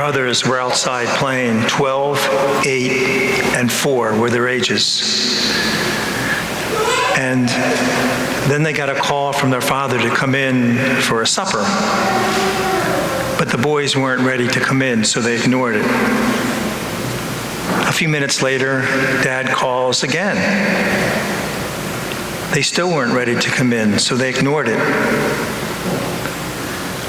brothers were outside playing. 12, 8, and 4 were their ages. And then they got a call from their father to come in for a supper. But the boys weren't ready to come in, so they ignored it. A few minutes later, Dad calls again. They still weren't ready to come in, so they ignored it.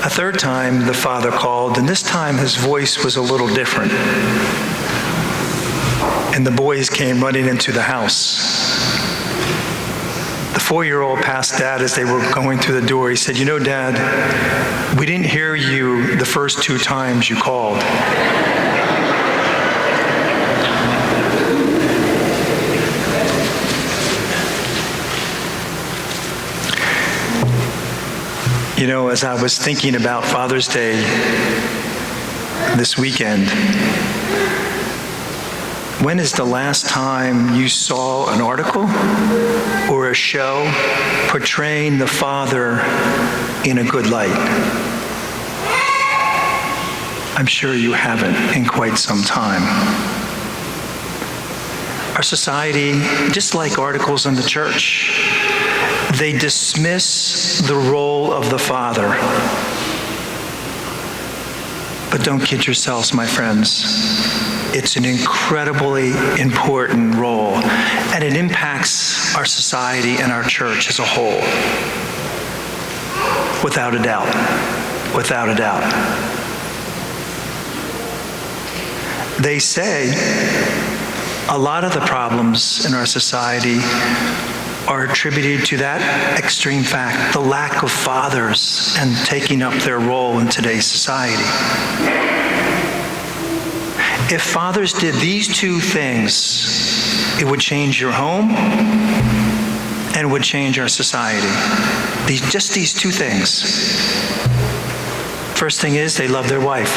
A third time, the father called, and this time his voice was a little different. And the boys came running into the house. The 4-year-old passed Dad as they were going through the door. He said, "You know, Dad, we didn't hear you the first 2 times you called." You know, as I was thinking about Father's Day this weekend, when is the last time you saw an article or a show portraying the father in a good light? I'm sure you haven't in quite some time. Our society, just like articles in the church, they dismiss the role of the father. But don't kid yourselves, my friends. It's an incredibly important role, and it impacts our society and our church as a whole. Without a doubt. Without a doubt. They say a lot of the problems in our society are attributed to that extreme fact, the lack of fathers and taking up their role in today's society. If fathers did these 2 things, it would change your home and would change our society. Just these 2 things. First thing is, they love their wife.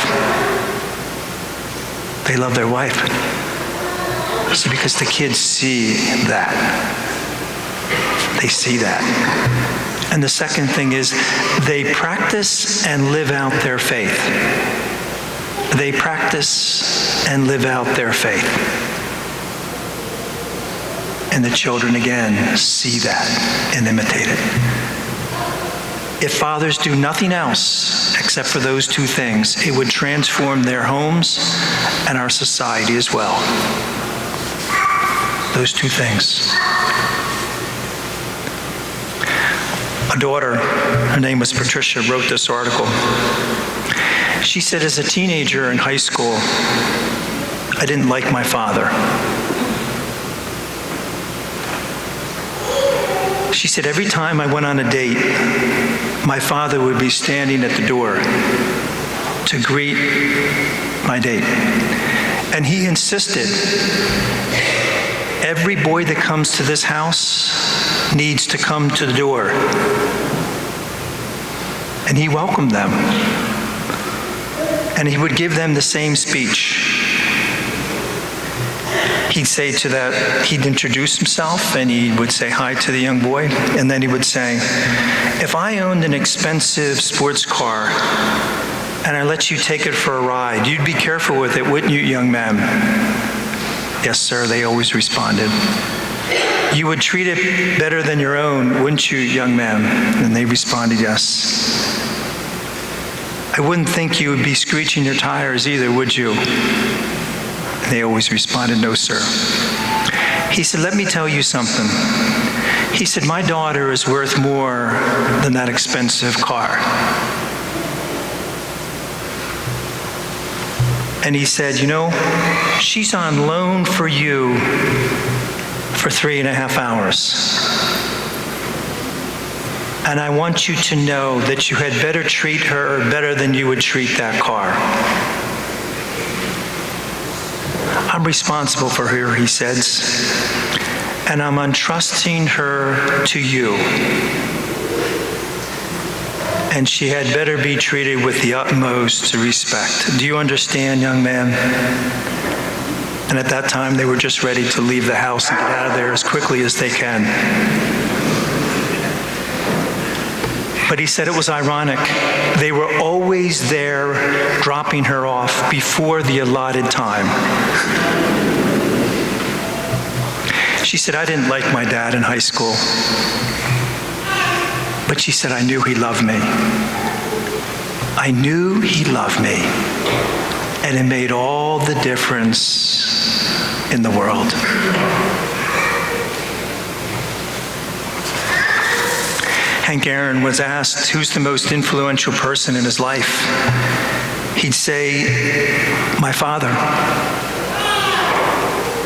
They love their wife. See, because the kids see that. They see that. And the second thing is, they practice and live out their faith. They practice and live out their faith. And the children, again, see that and imitate it. If fathers do nothing else except for those 2 things, it would transform their homes and our society as well. Those 2 things. A daughter, her name was Patricia, wrote this article. She said, as a teenager in high school, I didn't like my father. She said, every time I went on a date, my father would be standing at the door to greet my date. And he insisted, every boy that comes to this house needs to come to the door. And he welcomed them. And he would give them the same speech. He'd say to that, he'd introduce himself and he would say hi to the young boy. And then he would say, if I owned an expensive sports car and I let you take it for a ride, you'd be careful with it, wouldn't you, young man? Yes, sir, they always responded. You would treat it better than your own, wouldn't you, young man? And they responded, yes. I wouldn't think you would be screeching your tires either, would you? And they always responded, no, sir. He said, let me tell you something. He said, my daughter is worth more than that expensive car. And he said, you know, she's on loan for you for 3.5 hours. And I want you to know that you had better treat her better than you would treat that car. I'm responsible for her, he says, and I'm entrusting her to you. And she had better be treated with the utmost respect. Do you understand, young man? And at that time, they were just ready to leave the house and get out of there as quickly as they can. But he said it was ironic. They were always there dropping her off before the allotted time. She said, I didn't like my dad in high school. But she said, I knew he loved me. I knew he loved me. And it made all the difference in the world. Hank Aaron was asked who's the most influential person in his life. He'd say, my father.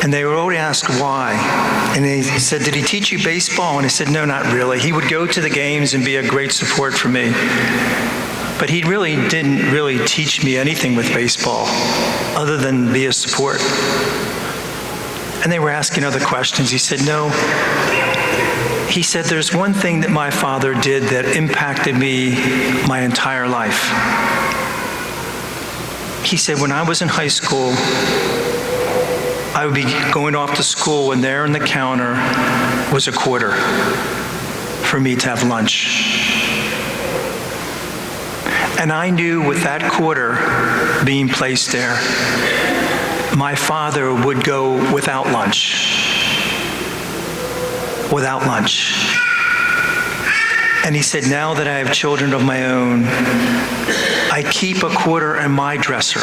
And they would always ask why. And he said, did he teach you baseball? And he said, no, not really. He would go to the games and be a great support for me. But he really didn't really teach me anything with baseball other than be a support. And they were asking other questions. He said, no. He said, there's one thing that my father did that impacted me my entire life. He said, when I was in high school, I would be going off to school, and there on the counter was a quarter for me to have lunch. And I knew with that quarter being placed there, my father would go without lunch. Without lunch. And he said, now that I have children of my own, I keep a quarter in my dresser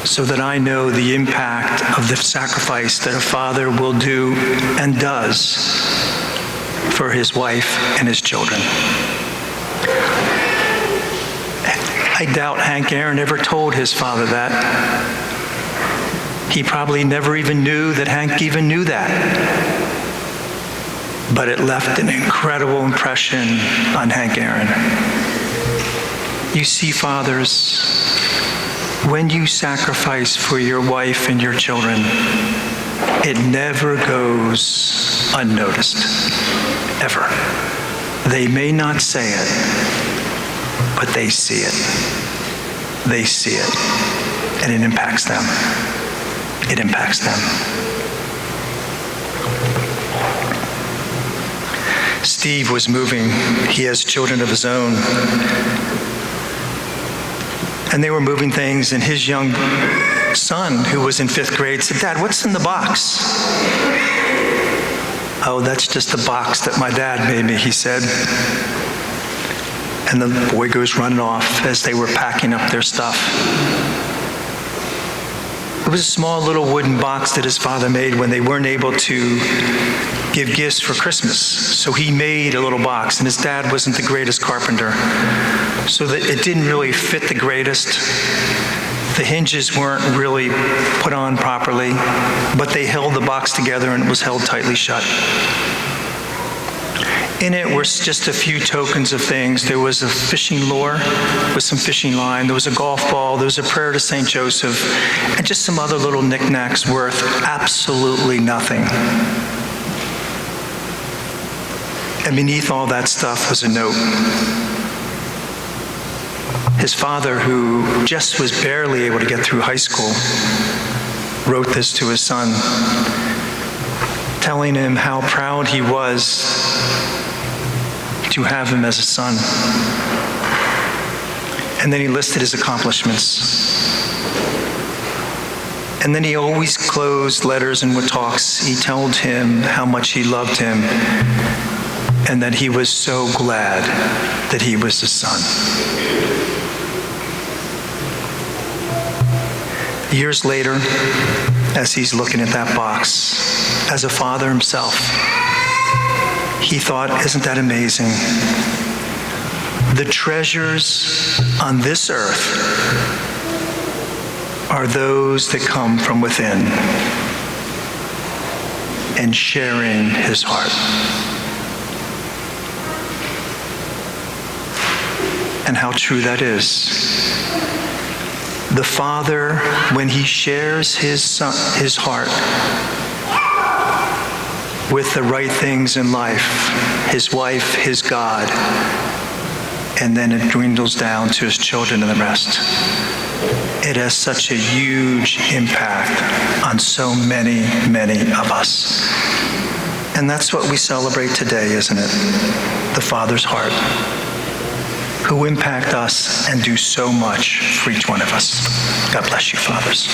so that I know the impact of the sacrifice that a father will do and does for his wife and his children. I doubt Hank Aaron ever told his father that. He probably never even knew that Hank even knew that. But it left an incredible impression on Hank Aaron. You see, fathers, when you sacrifice for your wife and your children, it never goes unnoticed, ever. They may not say it, but they see it. They see it, and it impacts them. It impacts them. Steve was moving. He has children of his own. And they were moving things, and his young son, who was in 5th grade, said, Dad, what's in the box? Oh, that's just the box that my dad made me, he said. And the boy goes running off as they were packing up their stuff. It was a small little wooden box that his father made when they weren't able to give gifts for Christmas. So he made a little box, and his dad wasn't the greatest carpenter. So that it didn't really fit the greatest. The hinges weren't really put on properly, but they held the box together and it was held tightly shut. In it were just a few tokens of things. There was a fishing lure with some fishing line. There was a golf ball. There was a prayer to St. Joseph. And just some other little knickknacks worth absolutely nothing. And beneath all that stuff was a note. His father, who just was barely able to get through high school, wrote this to his son, telling him how proud he was to have him as a son. And then he listed his accomplishments. And then he always closed letters and with talks. He told him how much he loved him and that he was so glad that he was his son. Years later, as he's looking at that box, as a father himself, he thought, isn't that amazing? The treasures on this earth are those that come from within and sharing his heart. And how true that is. The father, when he shares his son, his heart with the right things in life, his wife, his God, and then it dwindles down to his children and the rest. It has such a huge impact on so many, many of us. And that's what we celebrate today, isn't it? The Father's heart, who impact us and do so much for each one of us. God bless you, fathers.